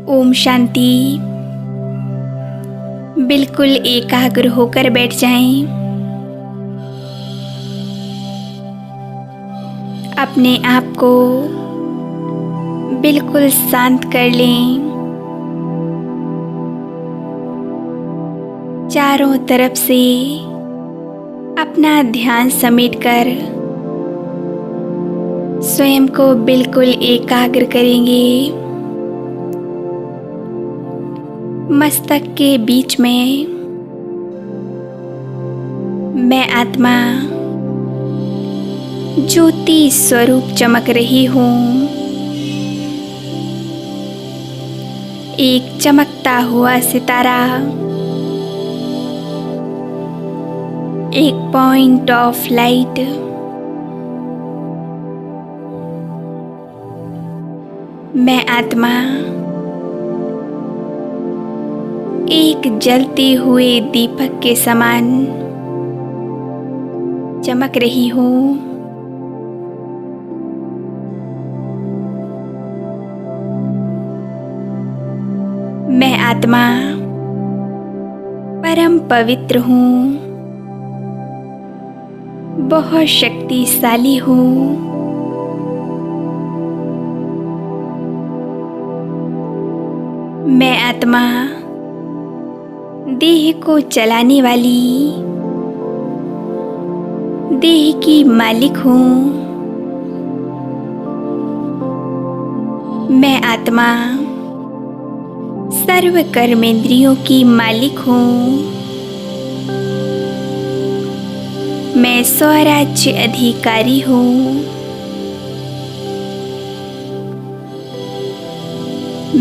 ओम शांति। बिल्कुल एकाग्र होकर बैठ जाएं। अपने आप को बिल्कुल शांत कर लें। चारों तरफ से अपना ध्यान समेटकर स्वयं को बिल्कुल एकाग्र करेंगे। मस्तक के बीच में मैं आत्मा ज्योति स्वरूप चमक रही हूँ। एक चमकता हुआ सितारा, एक पॉइंट ऑफ लाइट। मैं आत्मा एक जलते हुए दीपक के समान चमक रही हूँ। मैं आत्मा परम पवित्र हूँ, बहुत शक्तिशाली हूँ। मैं आत्मा देह को चलाने वाली, देह की मालिक हूँ। मैं आत्मा सर्व कर्मेंद्रियों की मालिक हूँ। मैं स्वराज्य अधिकारी हूँ।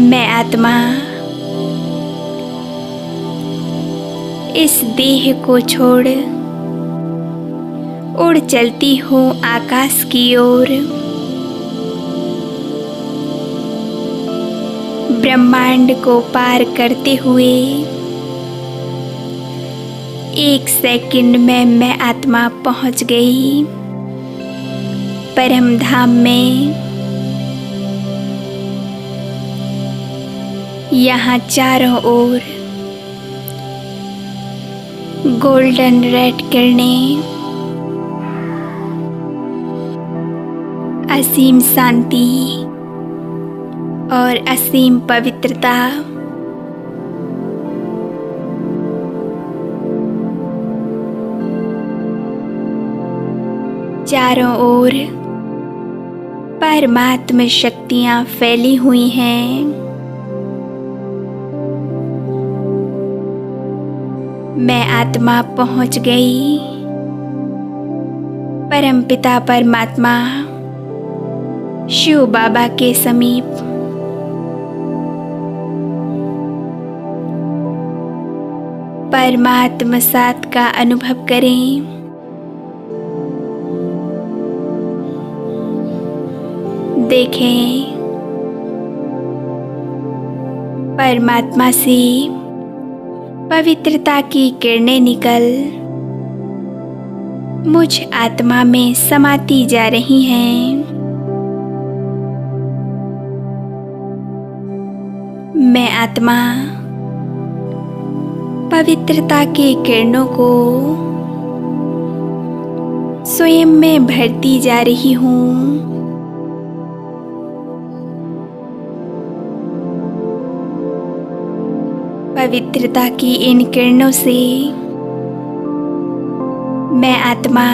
मैं आत्मा इस देह को छोड़ उड़ चलती हूँ आकाश की ओर। ब्रह्मांड को पार करते हुए एक सेकंड में मैं आत्मा पहुँच गई परम धाम में। यहाँ चारों ओर गोल्डन रेड किरणें, असीम शांति और असीम पवित्रता। चारों ओर परमात्मा शक्तियाँ फैली हुई हैं। मैं आत्मा पहुँच गई परमपिता परमात्मा शिव बाबा के समीप। परमात्मा साथ का अनुभव करें। देखें परमात्मा से पवित्रता की किरणें निकल मुझ आत्मा में समाती जा रही हैं। मैं आत्मा पवित्रता की किरणों को स्वयं में भरती जा रही हूँ। पवित्रता की इन किरणों से मैं आत्मा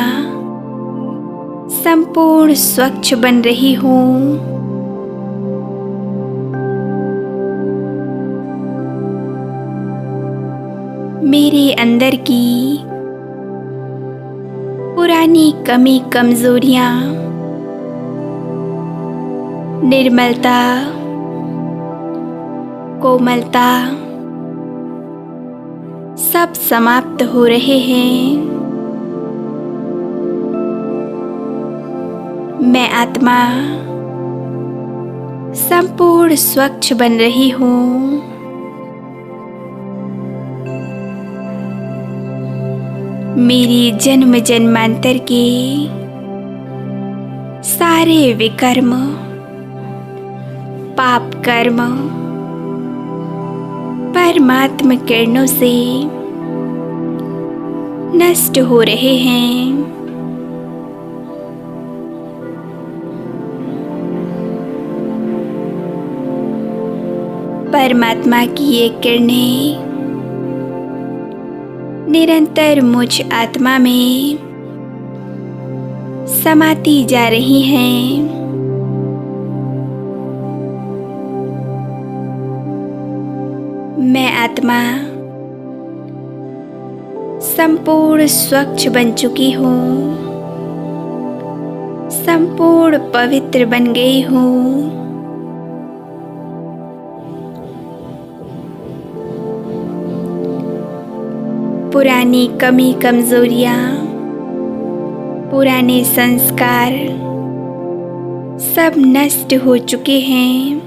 संपूर्ण स्वच्छ बन रही हूँ। मेरे अंदर की पुरानी कमी कमजोरियाँ, निर्मलता, कोमलता सब समाप्त हो रहे हैं। मैं आत्मा संपूर्ण स्वच्छ बन रही हूँ। मेरी जन्म जन्मांतर के सारे विकर्म, पाप कर्म परमात्म किरणों से नष्ट हो रहे हैं। परमात्मा की ये किरणें निरंतर मुझ आत्मा में समाती जा रही हैं। मैं आत्मा संपूर्ण स्वच्छ बन चुकी हूँ, संपूर्ण पवित्र बन गई हूँ। पुरानी कमी कमजोरियाँ, पुराने संस्कार सब नष्ट हो चुके हैं।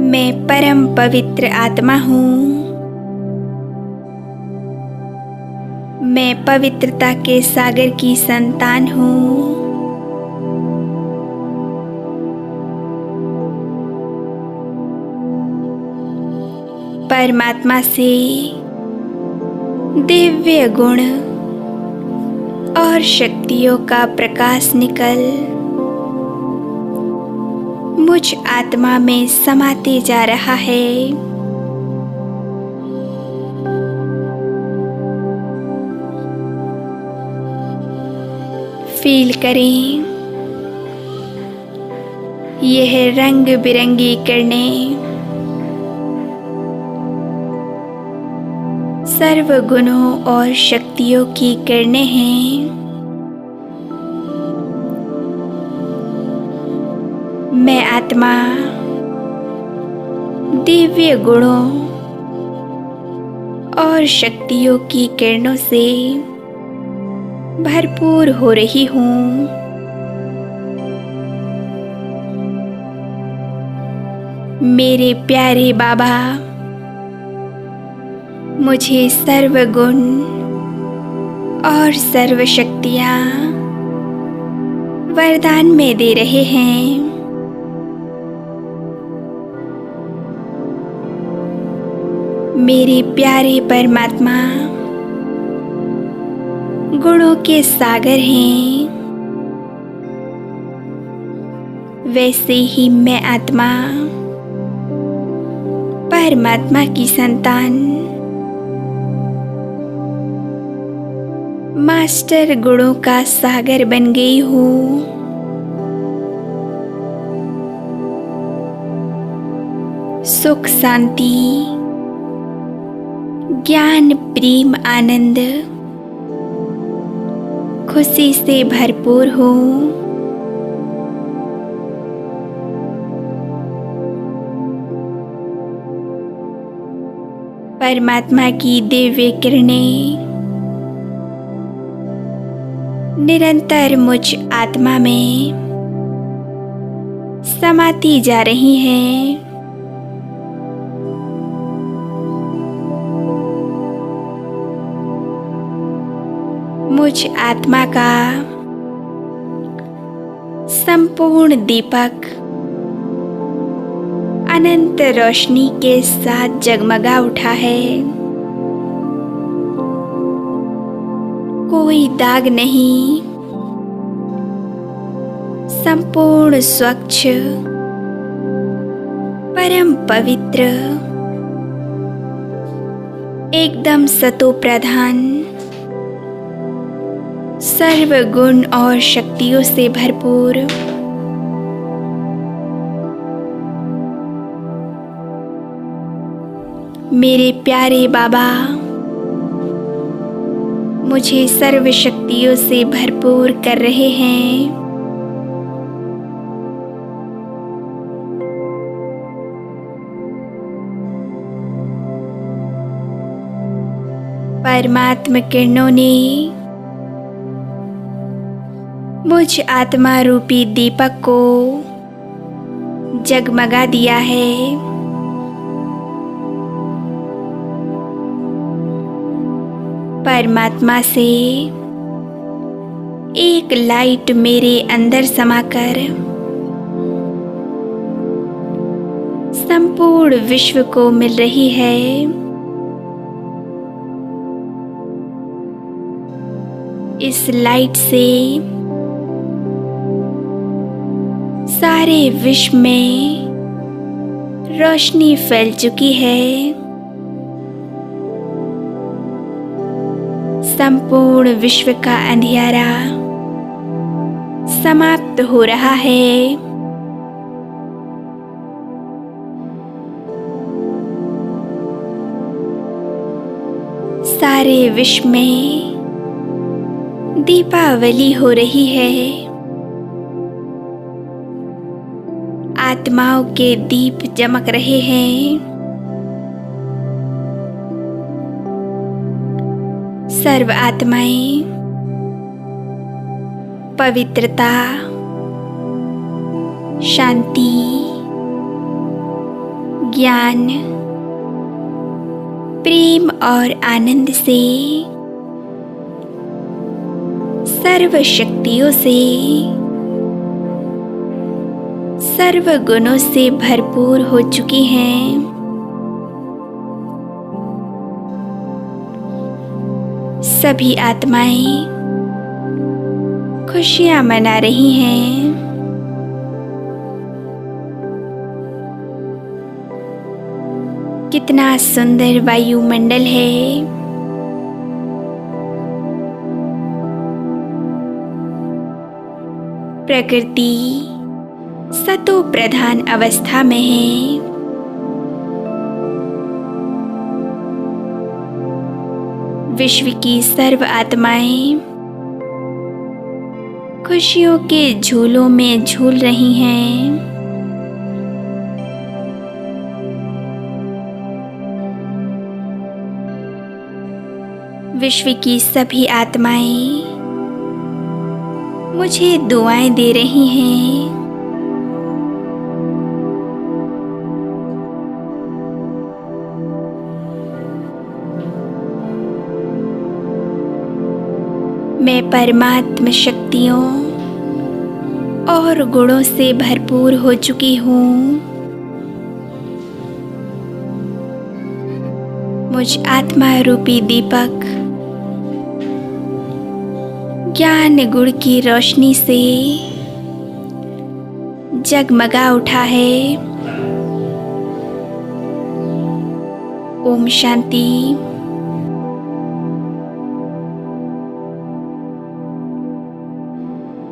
मैं परम पवित्र आत्मा हूँ। मैं पवित्रता के सागर की संतान हूँ। परमात्मा से दिव्य गुण और शक्तियों का प्रकाश निकल मुझ आत्मा में समाते जा रहा है। फील करें, यह रंग बिरंगी किरणें सर्व गुणों और शक्तियों की किरणें हैं। मैं आत्मा दिव्य गुणों और शक्तियों की किरणों से भरपूर हो रही हूँ। मेरे प्यारे बाबा मुझे सर्व गुण और सर्व शक्तियाँ वरदान में दे रहे हैं। मेरे प्यारे परमात्मा गुणों के सागर हैं। वैसे ही मैं आत्मा परमात्मा की संतान मास्टर गुणों का सागर बन गई हूँ। सुख शांति ज्ञान प्रेम आनंद खुशी से भरपूर हूँ। परमात्मा की दिव्य किरणें निरंतर मुझ आत्मा में समाती जा रही हैं। मुझ आत्मा का संपूर्ण दीपक अनंत रोशनी के साथ जगमगा उठा है। कोई दाग नहीं, संपूर्ण स्वच्छ परम पवित्र एकदम सतो प्रधान सर्व गुण और शक्तियों से भरपूर। मेरे प्यारे बाबा मुझे सर्व शक्तियों से भरपूर कर रहे हैं। परमात्म किरणों ने मुझ आत्मा रूपी दीपक को जगमगा दिया है। परमात्मा से एक लाइट मेरे अंदर समाकर संपूर्ण विश्व को मिल रही है। इस लाइट से सारे विश्व में रोशनी फैल चुकी है। संपूर्ण विश्व का अंधियारा समाप्त हो रहा है। सारे विश्व में दीपावली हो रही है। आत्माओं के दीप चमक रहे हैं। सर्व आत्माएं पवित्रता, शांति, ज्ञान, प्रेम और आनंद से, सर्व शक्तियों से, सर्व गुणों से भरपूर हो चुकी हैं। सभी आत्माएं खुशियां मना रही हैं। कितना सुंदर वायुमंडल है। प्रकृति सतो प्रधान अवस्था में है। विश्व की सर्व आत्माएं खुशियों के झूलों में झूल रही हैं। विश्व की सभी आत्माएं मुझे दुआएं दे रही हैं। मैं परमात्म शक्तियों और गुणों से भरपूर हो चुकी हूँ। मुझ आत्मा रूपी दीपक ज्ञान गुण की रोशनी से जगमगा उठा है। ओम शांति।